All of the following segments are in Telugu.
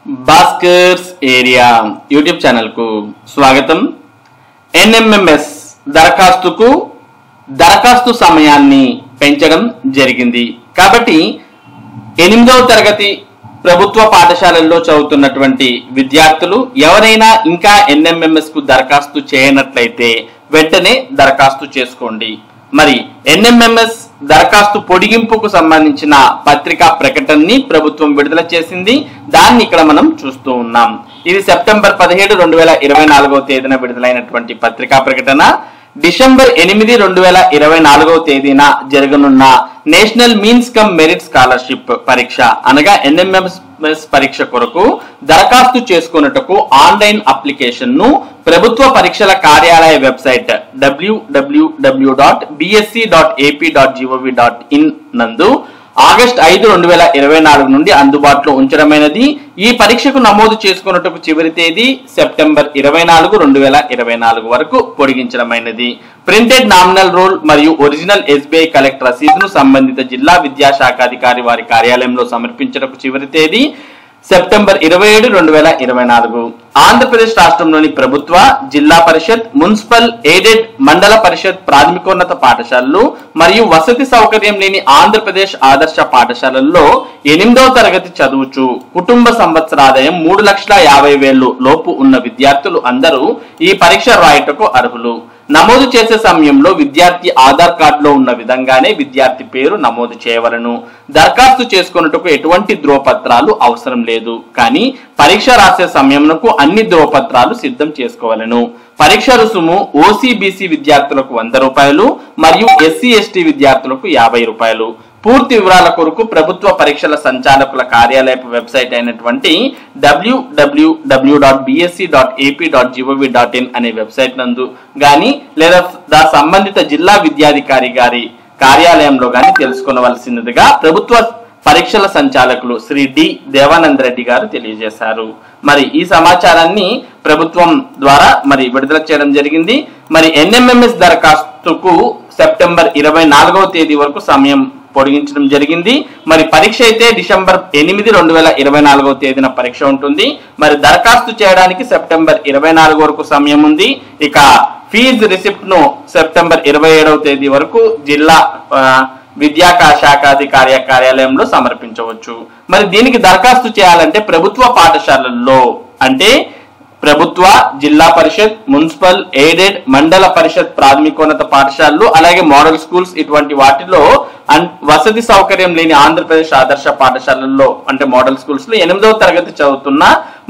భాస్కర్స్ ఏరియా యూట్యూబ్ ఛానల్ కు స్వాగతం. ఎన్ఎంఎంఎస్ దరఖాస్తు సమయాన్ని పెంచడం జరిగింది. కాబట్టి 8వ తరగతి ప్రభుత్వ పాఠశాలల్లో చదువుతున్నటువంటి విద్యార్థులు ఎవరైనా ఇంకా ఎన్ఎంఎంఎస్ కు దరఖాస్తు చేయనట్లయితే వెంటనే దరఖాస్తు చేసుకోండి. మరి ఎన్ఎంఎంఎస్ దరఖాస్తు పొడిగింపుకు సంబంధించిన పత్రికా ప్రకటనని ప్రభుత్వం విడుదల చేసింది. దాన్ని ఇక్కడ మనం చూస్తూ ఉన్నాం. ఇది సెప్టెంబర్ 17, 2024వ తేదీన విడుదలైనటువంటి పత్రికా ప్రకటన. డిసెంబర్ 8, 2024వ తేదీన జరగనున్న national means come merit scholarship పరీక్ష అనగా ఎన్ఎంఎంఎస్ పరీక్ష కొరకు దరఖాస్తు చేసుకున్నట్టుకు ఆన్లైన్ అప్లికేషన్ ను ప్రభుత్వ పరీక్షల కార్యాలయ వెబ్సైట్ www.bsc.ap.gov.in నందు ఆగస్టు 5, 2024 నుండి అందుబాటులో ఉంచడమైనది. ఈ పరీక్షకు నమోదు చేసుకున్నట్టుకు చివరి తేదీ సెప్టెంబర్ 24, 2024 వరకు పొడిగించడమైనది. ప్రింటెడ్ నామినల్ రోల్ మరియు ఒరిజినల్ ఎస్బీఐ కలెక్టర్ రసీదును సంబంధిత జిల్లా విద్యాశాఖాధికారి వారి కార్యాలయంలో సమర్పించడానికి చివరి తేదీ సెప్టెంబర్ 27, 2024. ఆంధ్రప్రదేశ్ రాష్ట్రంలోని ప్రభుత్వ, జిల్లా పరిషత్, మున్సిపల్, ఎయిడెడ్, మండల పరిషత్ ప్రాథమికోన్నత పాఠశాలలు మరియు వసతి సౌకర్యం లేని ఆంధ్రప్రదేశ్ ఆదర్శ పాఠశాలల్లో 8వ తరగతి చదువుచు కుటుంబ సంవత్సర ఆదాయం 3,50,000 లోపు ఉన్న విద్యార్థులు అందరూ ఈ పరీక్ష రాయటకు అర్హులు. నమోదు చేసే సమయంలో విద్యార్థి ఆధార్ కార్డులో ఉన్న విధంగానే విద్యార్థి పేరు నమోదు చేయవలను. దరఖాస్తు చేసుకున్నట్టుకు ఎటువంటి ధ్రువపత్రాలు అవసరం లేదు. కానీ పరీక్ష రాసే సమయంలో అన్ని ధ్రువపత్రాలు సిద్ధం చేసుకోవాలను. పరీక్ష రుసుము ఓసీబీసీ విద్యార్థులకు ₹100 మరియు SC/ST విద్యార్థులకు ₹50. పూర్తి వివరాల కొరకు ప్రభుత్వ పరీక్షల సంచాలకుల కార్యాలయపు వెబ్సైట్ అయినటువంటి www.bsc.ap.gov.in అనే వెబ్సైట్ నందు గాని లేదా సంబంధిత జిల్లా విద్యాధికారి గారి కార్యాలయంలో గాని తెలుసుకోవలసినదిగా ప్రభుత్వ పరీక్షల సంచాలకులు శ్రీ డి దేవానంద రెడ్డి గారు తెలియజేశారు. మరి ఈ సమాచారాన్ని ప్రభుత్వం ద్వారా మరి విడుదల చేయడం జరిగింది. మరి ఎన్ఎంఎంఎస్ దరఖాస్తుకు సెప్టెంబర్ 24వ తేదీ వరకు సమయం పొడిగించడం జరిగింది. మరి పరీక్ష అయితే డిసెంబర్ 8, 2024వ తేదీన పరీక్ష ఉంటుంది. మరి దరఖాస్తు చేయడానికి సెప్టెంబర్ 24 వరకు సమయం ఉంది. ఇక ఫీజు రిసిప్ట్ ను సెప్టెంబర్ 27వ తేదీ వరకు జిల్లా విద్యాశాఖాధికారి కార్యాలయంలో సమర్పించవచ్చు. మరి దీనికి దరఖాస్తు చేయాలంటే ప్రభుత్వ పాఠశాలల్లో అంటే ప్రభుత్వ, జిల్లా పరిషత్, మున్సిపల్, ఎయిడెడ్, మండల పరిషత్ ప్రాథమికోన్నత పాఠశాలలు అలాగే మోడల్ స్కూల్స్ ఇటువంటి వాటిలో వసతి సౌకర్యం లేని ఆంధ్రప్రదేశ్ ఆదర్శ పాఠశాలల్లో అంటే మోడల్ స్కూల్స్ లో 8వ తరగతి చదువుతున్న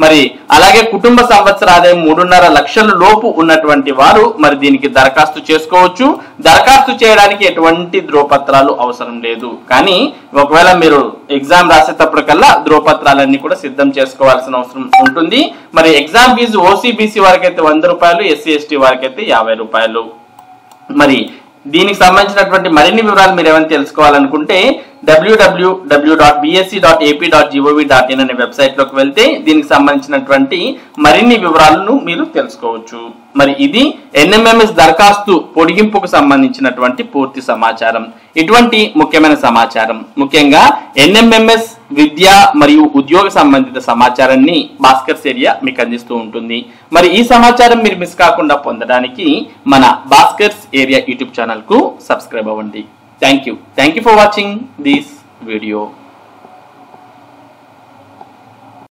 మరి అలాగే కుటుంబ సంవత్సర ఆదాయం 3.5 లక్షల లోపు ఉన్నటువంటి వారు మరి దీనికి దరఖాస్తు చేసుకోవచ్చు. దరఖాస్తు చేయడానికి ఎటువంటి ధ్రువపత్రాలు అవసరం లేదు. కానీ ఒకవేళ మీరు ఎగ్జామ్ రాసేటప్పటికల్లా ధ్రువపత్రాలన్నీ కూడా సిద్ధం చేసుకోవాల్సిన అవసరం ఉంటుంది. మరి ఎగ్జామ్ ఫీజు ఓసీబీసీ వారికి అయితే ₹100, SC/ST వారికి అయితే ₹50. మరి దీనికి సంబంధించినటువంటి మరిన్ని వివరాలు మీరు ఏమైనా తెలుసుకోవాలనుకుంటే www.bsc.ap.gov.in అనే వెబ్సైట్ లోకి వెళ్తే దీనికి సంబంధించినటువంటి మరిన్ని వివరాలను మీరు తెలుసుకోవచ్చు. మరి ఇది ఎన్ఎంఎంఎస్ దరఖాస్తు పొడిగింపుకు సంబంధించినటువంటి పూర్తి సమాచారం. ఇటువంటి ముఖ్యమైన సమాచారం ముఖ్యంగా ఎన్ఎంఎంఎస్ విద్య మరియు ఉద్యోగ సంబంధిత సమాచారాన్ని భాస్కర్స్ ఏరియా మీకు అందిస్తూ ఉంటుంది. మరి ఈ సమాచారం మీరు మిస్ కాకుండా పొందడానికి మన భాస్కర్స్ ఏరియా యూట్యూబ్ ఛానల్ కు సబ్స్క్రైబ్ అవ్వండి. Thank you for watching this video.